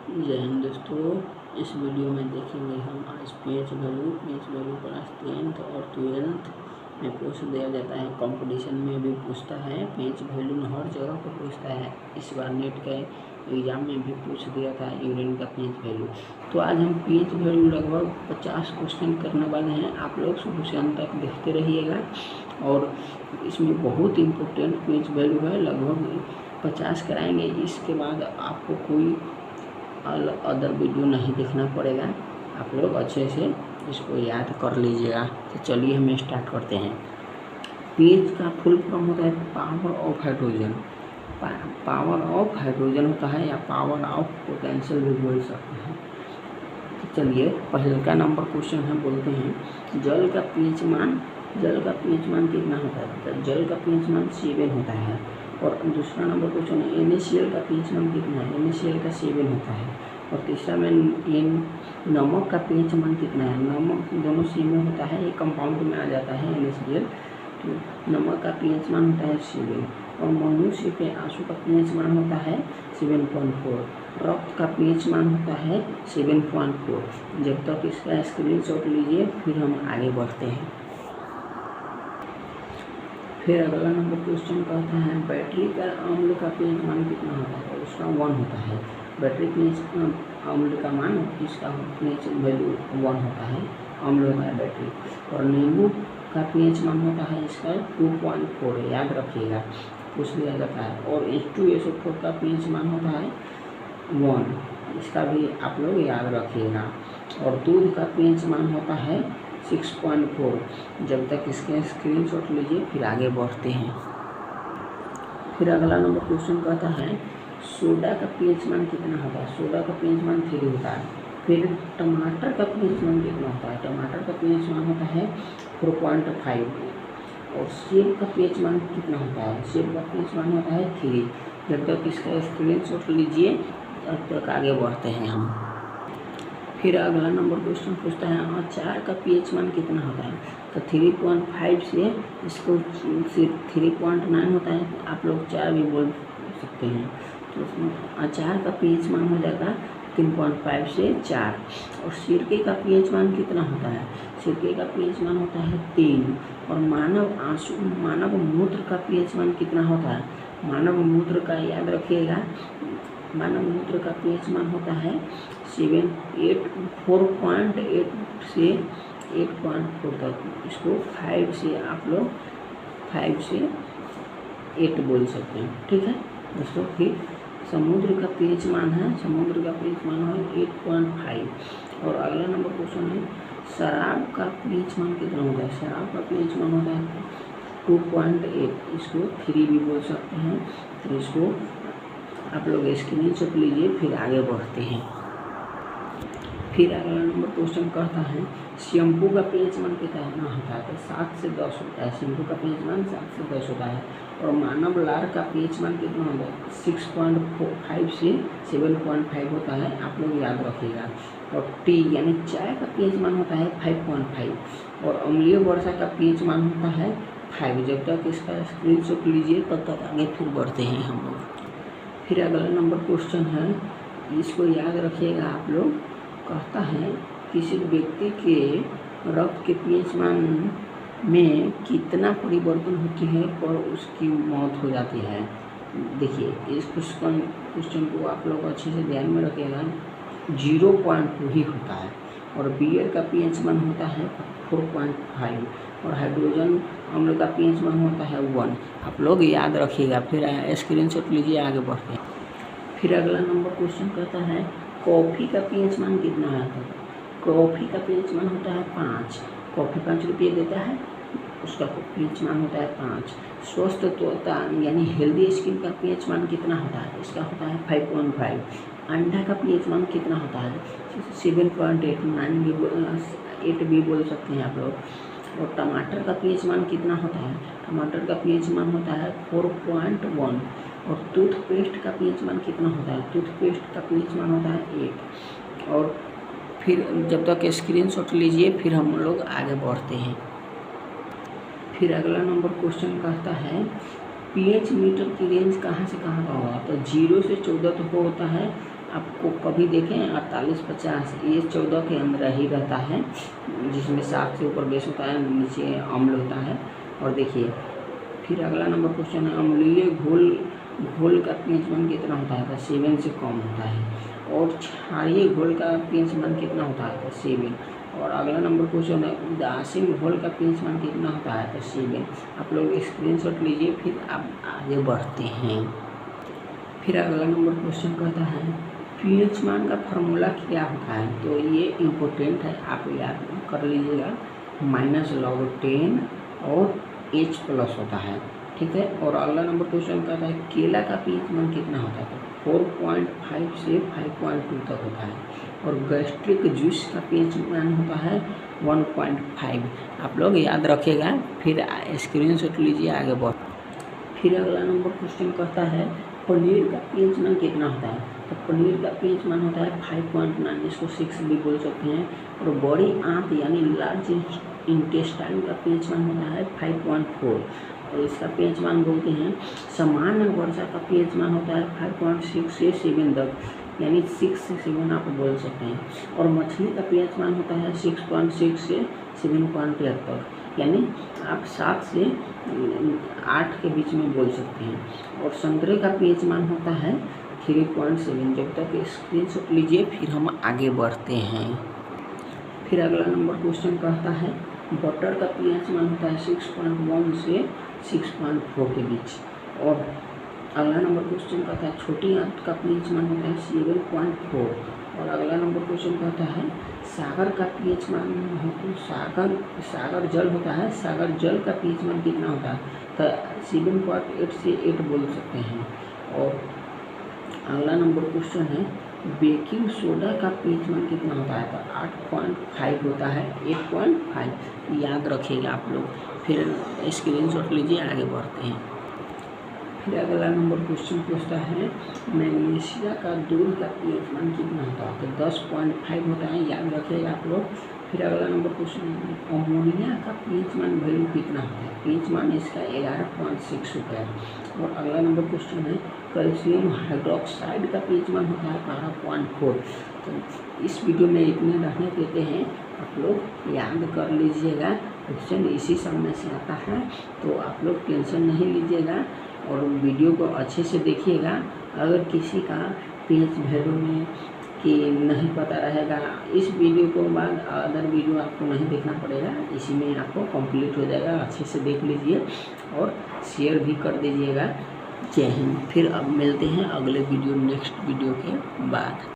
जय हिंद दोस्तों। इस वीडियो में देखेंगे हम आज पीएच वैल्यू क्लास 10th और 12th में पूछ दिया जाता है। कंपटीशन में भी पूछता है, पीएच वैल्यू हर जगह पर पूछता है। इस बार नेट के एग्ज़ाम में भी पूछ दिया था यूरिन का पीएच वैल्यू। तो आज हम पीएच वैल्यू लगभग 50 क्वेश्चन करने वाले हैं। आप लोग शुरू से अंत तक देखते रहिएगा और इसमें बहुत इम्पोर्टेंट पीएच वैल्यू है, लगभग 50 कराएंगे। इसके बाद आपको कोई अदर वीडियो नहीं देखना पड़ेगा, आप लोग अच्छे से इसको याद कर लीजिएगा। तो चलिए हम स्टार्ट करते हैं। पीएच का फुल फॉर्म होता है power of hydrogen. Power of hydrogen होता है या पावर ऑफ पोटेंशियल भी बोल सकते हैं। तो चलिए पहले का नंबर क्वेश्चन हम बोलते हैं, जल का पीएच मान कितना होता है? तो जल का पीएच मान 7 होता है। और दूसरा नंबर क्वेश्चन है, NaCl का पीएच मान कितना है? NaCl का 7 होता है। और तीसरा में नमक का पीएच मान कितना है? नमक दोनों सेम में होता है, ये कंपाउंड में आ जाता है NaCl। तो नमक का पीएच मान होता है 7। और मनुष्य के आंसू का पीएच मान होता है 7.4। रक्त का पीएच मान होता है 7.4। जब तक इसका स्क्रीनशॉट लीजिए, फिर हम आगे बढ़ते हैं। फिर अगला नंबर क्वेश्चन कहता है, बैटरी का अम्ल का पीएच मान कितना होता है? तो उसका 1 होता है। बैटरी पीएच अम्ल का मान, इसका पीएच वैल्यू 1 होता है, अम्ल होता है बैटरी। और नींबू का पीएच मान होता है इसका 2.4, याद रखिएगा, पूछ लिया जाता है। और H2SO4 का पीएच मान होता है 1, इसका भी आप लोग याद रखिएगा। और दूध का पीएच मान होता है 6.4। जब तक इसके स्क्रीनशॉट लीजिए, फिर आगे बढ़ते हैं। फिर अगला नंबर क्वेश्चन कहता है, सोडा का पीएच मान कितना होता है? सोडा का पीएच मान 3 होता है। फिर टमाटर का पीएच मान कितना होता है? टमाटर का पीएच मान होता है 4.5। और सेब का पीएच मान कितना होता है? सेब का पीएच मान होता है 3। जब तक इसका स्क्रीनशॉट लीजिए, तब तक आगे बढ़ते हैं हम। फिर अगला नंबर क्वेश्चन पूछता है, अचार का पीएच मान कितना होता है? तो 3.5 से इसको 3.9 होता है, आप लोग 4 भी बोल सकते हैं। तो अचार का पीएच मान हो जाएगा 3.5 से 4। और सिरके का पीएच मान कितना होता है? सिरके का पीएच मान होता है 3। और मानव मूत्र का पीएच मान कितना होता है? मानव मूत्र का याद रखिएगा, मानव मूत्र का पीएच मान होता है 4.8 से 8.4 तक। इसको 5 से आप लोग 5 से 8 बोल सकते हैं, ठीक है दोस्तों। फिर समुद्र का पीएच मान है, समुद्र का पीएच मान है 8.5। और अगला नंबर क्वेश्चन है, शराब का पीएच मान कितना होता है? शराब का पीएच मान होता है 2.8, इसको 3 भी बोल सकते हैं। तो इसको आप लोग स्क्रीनशॉट लीजिए, फिर आगे बढ़ते हैं। फिर अगला नंबर क्वेश्चन कहता है, शैम्पू का पीएच मान कितना होता है? तो 7 से 10 होता है। शैम्पू का पीएच मान 7 से 10 होता है। और मानव लार का पीएच मान कितना होता है? 6.5 से 7.5 होता है, आप लोग याद रखिएगा। और टी यानी चाय का पीएच मान होता है 5.5। और अम्लीय वर्षा का पीएच मान होता है 5। जब तक इसका स्क्रीनशॉट लीजिए, तब तक आगे फिर बढ़ते हैं हम लोग। फिर अगला नंबर क्वेश्चन है, इसको याद रखिएगा आप लोग। कहता है, किसी व्यक्ति के रक्त के पीएच मान में कितना परिवर्तन होती है पर उसकी मौत हो जाती है? देखिए, इस क्वेश्चन को आप लोग अच्छे से ध्यान में रखिएगा। 0.2 ही होता है। और बियर का पीएच मान होता है 4.5। और हाइड्रोजन अम्ल का पीएच मान होता है 1। आप लोग याद रखिएगा, फिर स्क्रीनशॉट लीजिए, आगे बढ़ते हैं। फिर अगला नंबर क्वेश्चन कहता है, कॉफ़ी का पीएच मान कितना है? कॉफ़ी का पीएच मान होता है 5। कॉफ़ी 5 रुपये देता है, उसका पीएच मान होता है 5। स्वस्थ त्वचा यानी हेल्दी स्किन का पीएच मान कितना होता है? इसका होता है 5.5। अंडा का पीएच मान कितना होता है? 7.8, 8 भी बोल सकते हैं आप लोग। और टमाटर का पीएच मान कितना होता है? टमाटर का पीएच मान होता है 4.1। और टूथपेस्ट का पीएच मान कितना होता है? टूथपेस्ट का पीएच मान होता है 8। और फिर जब तक स्क्रीनशॉट लीजिए, फिर हम लोग आगे बढ़ते हैं। फिर अगला नंबर क्वेश्चन कहता है, पीएच मीटर की रेंज कहाँ से कहाँ का होगा? तो 0 से 14 तक होता है। आपको कभी देखें 48-50 ये 14 के अंदर ही रहता है, जिसमें 7 से ऊपर बेस होता है, नीचे अम्ल होता है। और देखिए फिर अगला नंबर क्वेश्चन है, अम्लीय घोल का पीएच मान कितना होता है? तो 7 से कम होता है। और क्षारीय घोल का पीएच मान कितना होता है? तो 7। और अगला नंबर क्वेश्चन है, उदासीन घोल का पीएच मान कितना होता है? तो 7। आप लोग स्क्रीनशॉट लीजिए, फिर आप आगे बढ़ते हैं। फिर अगला नंबर क्वेश्चन कहता है पीएच मान का फार्मूला क्या होता है? तो ये इम्पोर्टेंट है, आप याद कर लीजिएगा, -log10 और H+ होता है, ठीक है। और अगला नंबर क्वेश्चन कहता है केला का पीएच मान कितना होता है? तो 4.5 से 5.2 तक होता है। और गैस्ट्रिक जूस का पीएच मान होता है 1.5। आप लोग याद रखिएगा, फिर स्क्रीनशॉट लीजिए, आगे बढ़। फिर अगला नंबर क्वेश्चन कहता है पनीर का पीएच मान कितना होता है? तो पनीर का पीएच मान होता है 5.9, इसको 6 भी बोल सकते हैं। और बड़ी आंत यानी लार्ज इंटेस्टाइन का पीएच मान होता है 5.4, और इसका पीएच मान बोलते हैं। सामान्य वर्षा का पीएच मान होता है 5.6 से 7 तक, यानी 6 से 7 आप बोल सकते हैं। और मछली का पीएच मान होता है 6.6 से 7.8 तक, यानी आप 7 से 8 के बीच में बोल सकते हैं। और संतरे का पीएच मान होता है 3.7। जब तक स्क्रीनशॉट लीजिए, फिर हम आगे बढ़ते हैं। फिर अगला नंबर क्वेश्चन कहता है बटर का पीएच मान होता है 6.1 से 6.4 के बीच। और अगला नंबर क्वेश्चन कहता है छोटी आंत का पीएच मान होता है 7.4। और अगला नंबर क्वेश्चन कहता है सागर का पीएच मान हो तो सागर जल होता है, सागर जल का पीएच मान कितना होता है? तो 7.8 से 8 बोल सकते हैं। और अगला नंबर क्वेश्चन है बेकिंग सोडा का पीएच मान कितना होता है? तो 8.5 होता है, 8.5 याद रखिएगा आप लोग। फिर स्क्रीनशॉट लीजिए, आगे बढ़ते हैं। फिर अगला नंबर क्वेश्चन पूछता है मैग्नीशिया का दूध का पीएच मान कितना होता है? तो 10.5 होता है, याद रखिएगा आप लोग। फिर अगला नंबर क्वेश्चन है अमोनिया का पीएच मान वैल्यू कितना होता है? पीएच मान इसका 11.6 होता है। और अगला नंबर क्वेश्चन है कैल्शियम हाइड्रोक्साइड का पीएच मान होता है 12.4। तो इस वीडियो में इतने रहने देते हैं, आप लोग याद कर लीजिएगा। क्वेश्चन इसी समय से आता है, तो आप लोग टेंशन नहीं लीजिएगा और वीडियो को अच्छे से देखिएगा। अगर किसी का पीएच वैल्यू में कि नहीं पता रहेगा, इस वीडियो को बाद अदर वीडियो आपको नहीं देखना पड़ेगा, इसी में आपको कंप्लीट हो जाएगा। अच्छे से देख लीजिए और शेयर भी कर दीजिएगा। जय हिंद। फिर अब मिलते हैं अगले वीडियो, नेक्स्ट वीडियो के बाद।